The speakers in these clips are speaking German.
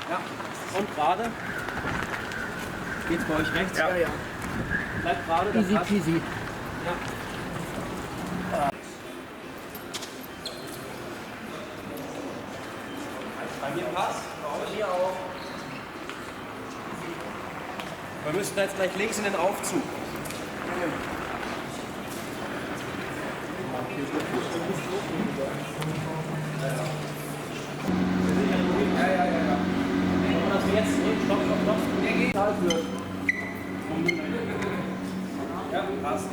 Ja. Und gerade. Geht's bei euch rechts? Ja, ja. Bleibt gerade. Das Easy passt. peasy. Ja. Bei mir passt. Bei euch auch. Wir müssen jetzt gleich links in den Aufzug. Dass wir jetzt stopp. Der geht halt wird. Ja, passt.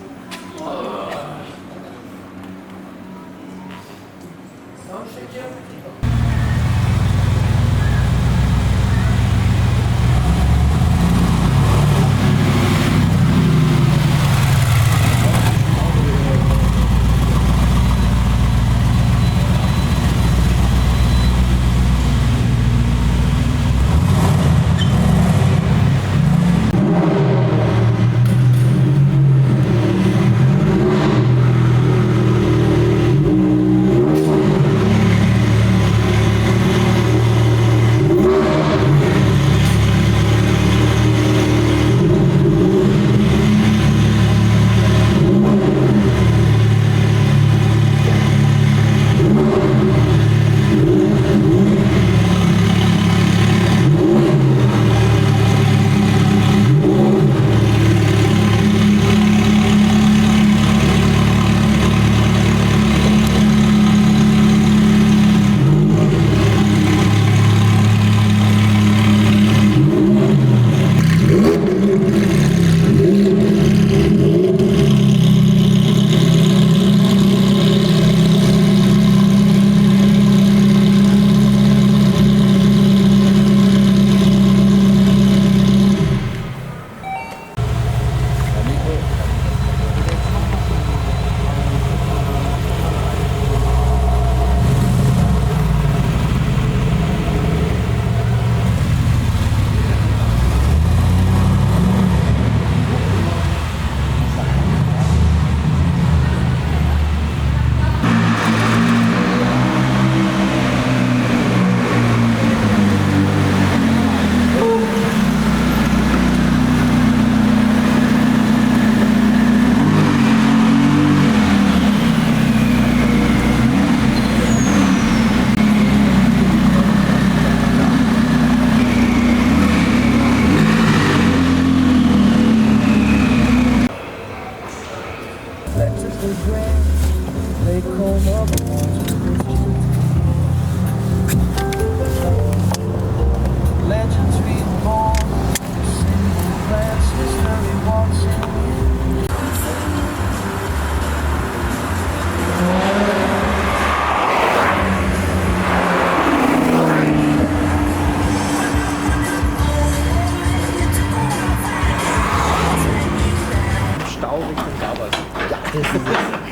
Legends reborn, single plans, history once Stau Richtung Gabers. Ja, das ist es.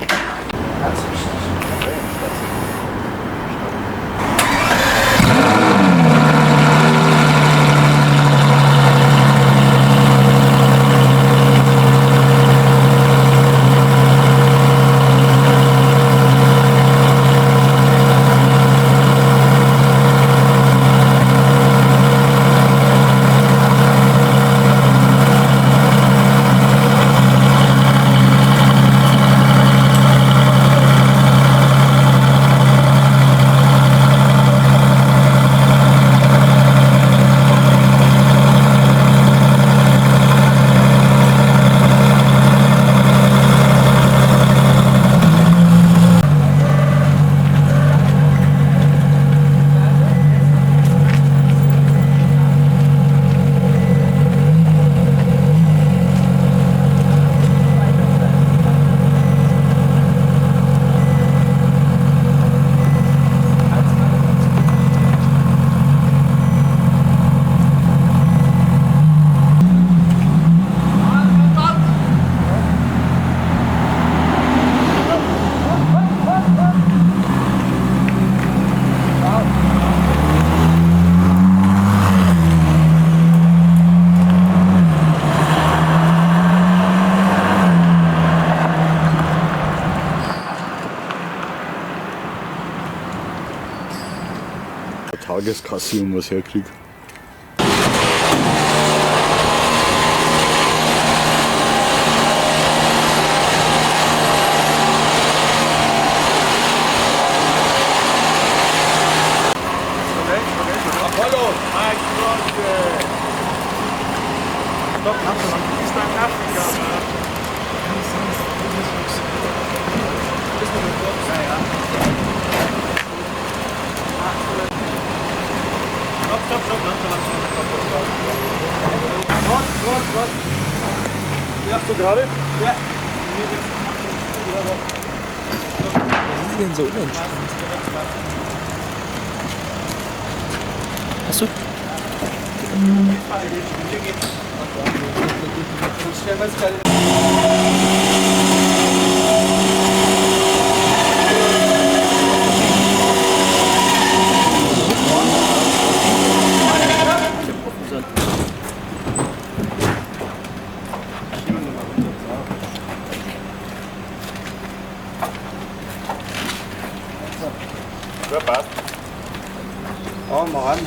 Tageskasse und was herkriege. Hallo, mein Gott. Stopp, langsam. Ist dein Nachrichten, ne? Stopp, langsam. Wart. Machst du gerade? Ja. Was ist denn so unentspannt? Hast du? Ja, passt. Oh Mann.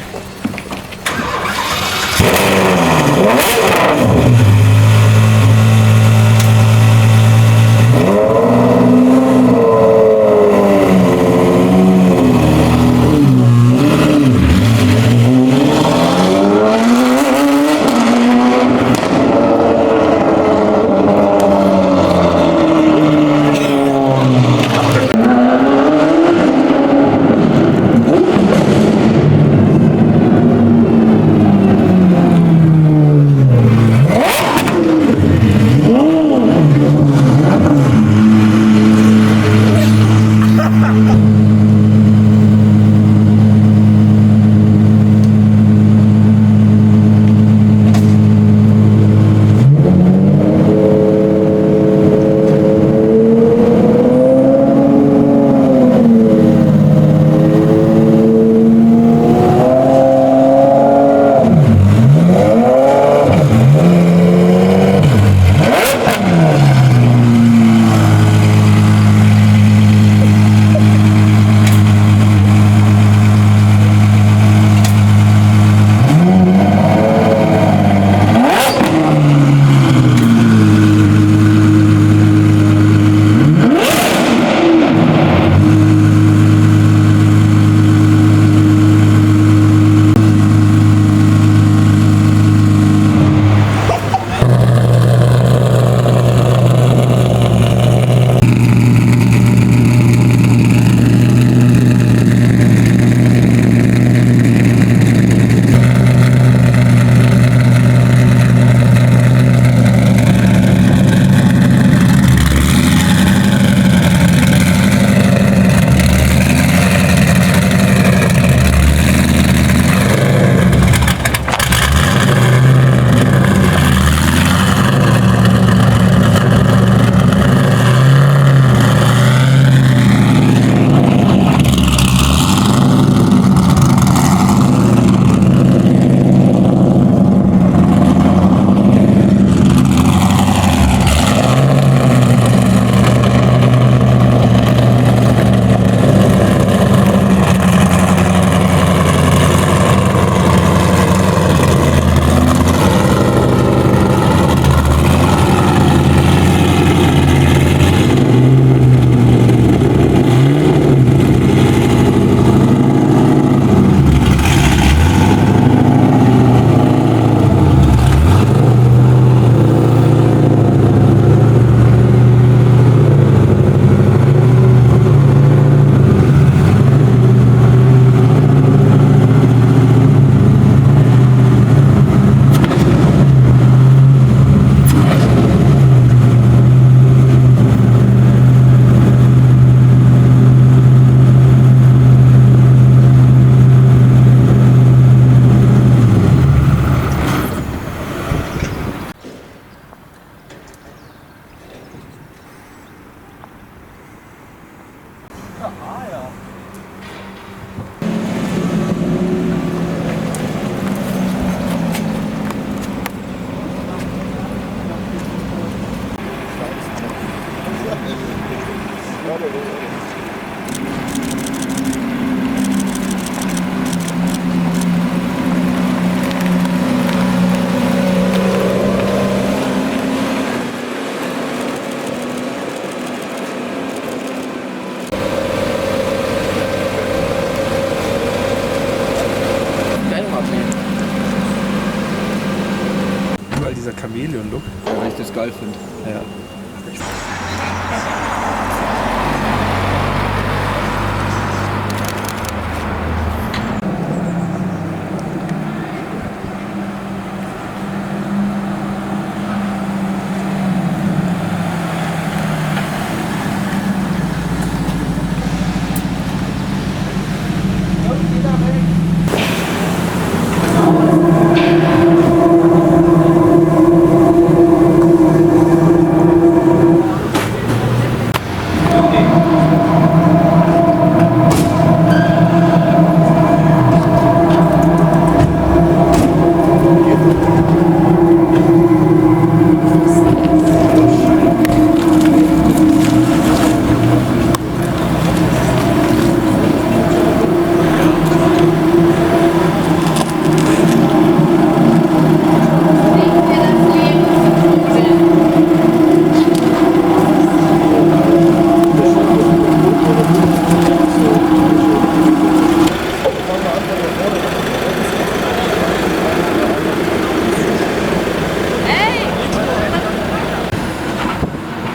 dieser Chamäleon-Look. Ja, weil ich das geil finde. Ja.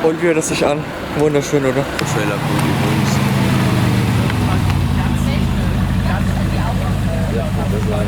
Und wie hört das sich an? Wunderschön, oder? Trailer cool übrigens. Ja, das war ja.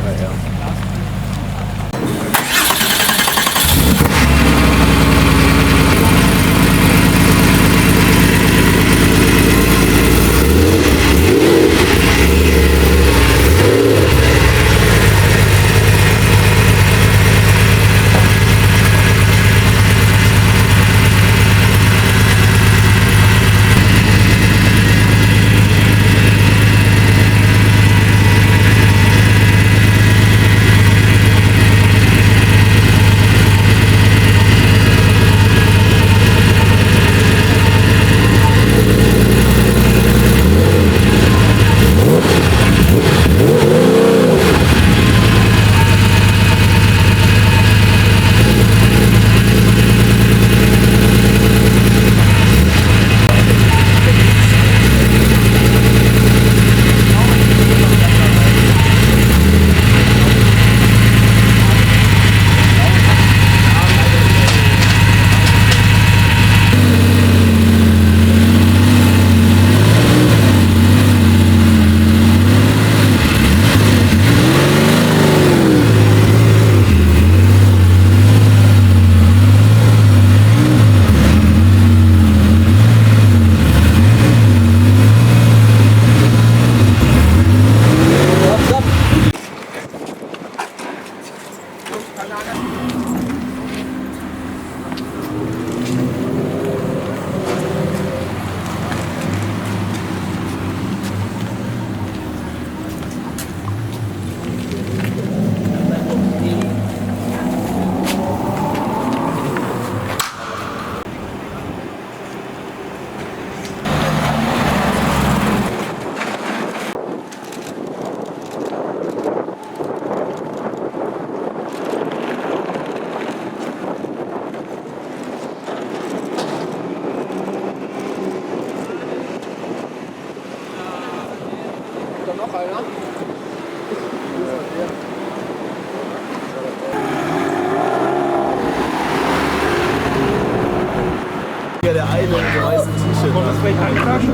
Ja, der eine mit dem weißen T-Shirt. Wollen wir das vielleicht eintragen?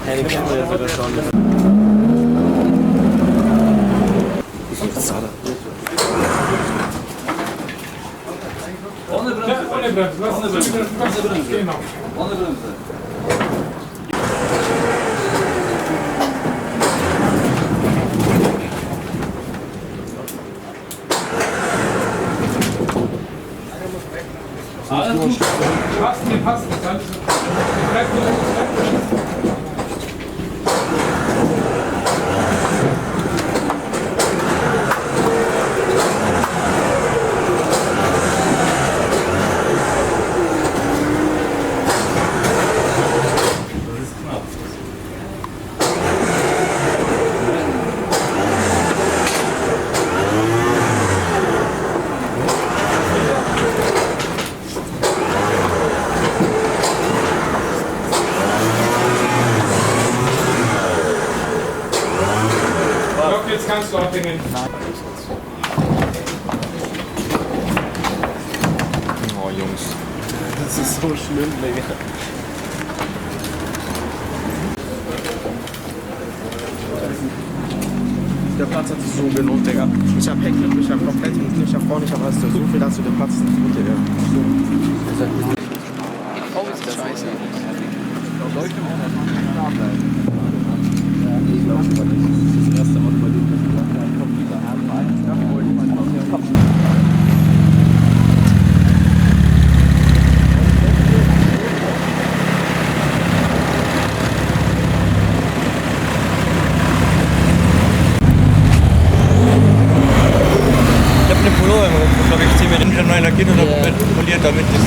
Ja, den kennen wir ja sogar schon. Ohne Bremse. Ja, ohne Bremse. Ohne Bremse. Ohne Bremse. Genau. Ohne Bremse. Alles gut. Passt, nee, passt. Dann bleib nur. Jetzt kannst du abhängen. Das ist so schlimm, Digga. Der Platz hat sich so gelohnt, Digga. Ich hab Heckler, ich hab komplett hinten, ich hab vorne, ich hab alles. So viel dazu, der Platz ist nicht gut, Digga. Oh, ist das scheiße. Ich hab eine Pullover im Rumpf. Ich glaube, ich zieh mir den schon mal lackiert oder poliert, damit ist.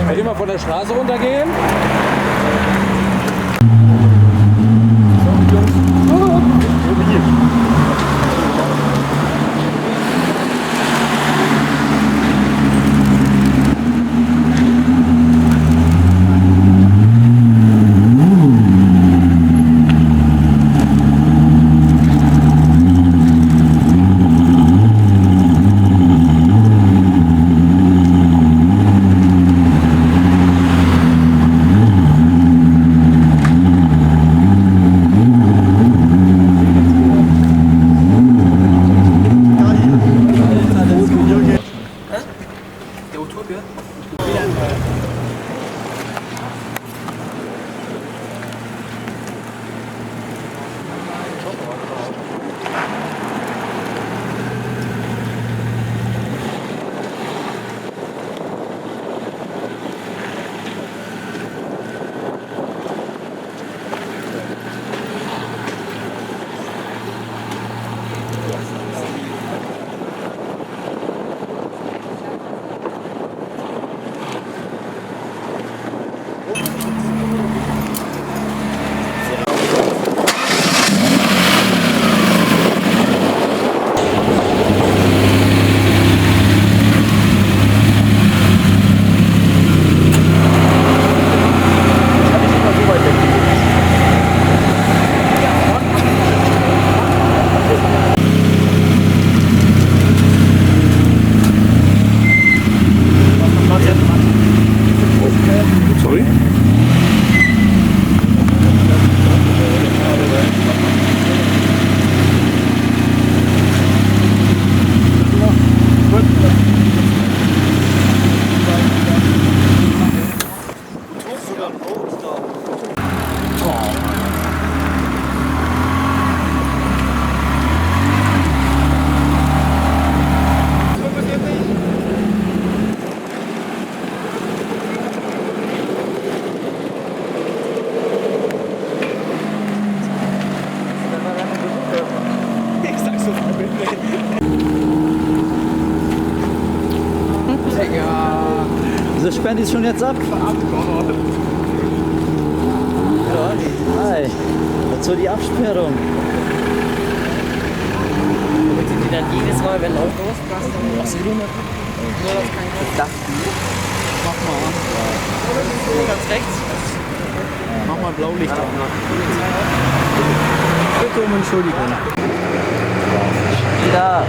Will ich mal von der Straße runtergehen? Wieso sperren die es schon jetzt ab? Hi. Wozu die Absperrung? Damit die dann jedes Mal, wenn Auto lospasst, dann was nur das kein Dach. Mach mal an. Ganz rechts. Mach mal Blaulicht an. Bitte um Entschuldigung. Da.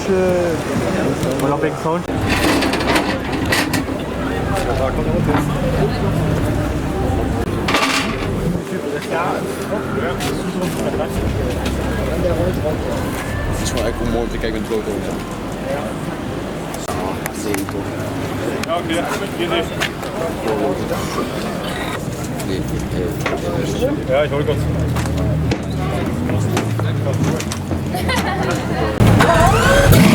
Voilà, wegen Sound. Het is gewoon echt wel mooi om te kijken met het rood ook. Ja, ich hol kurz. Thank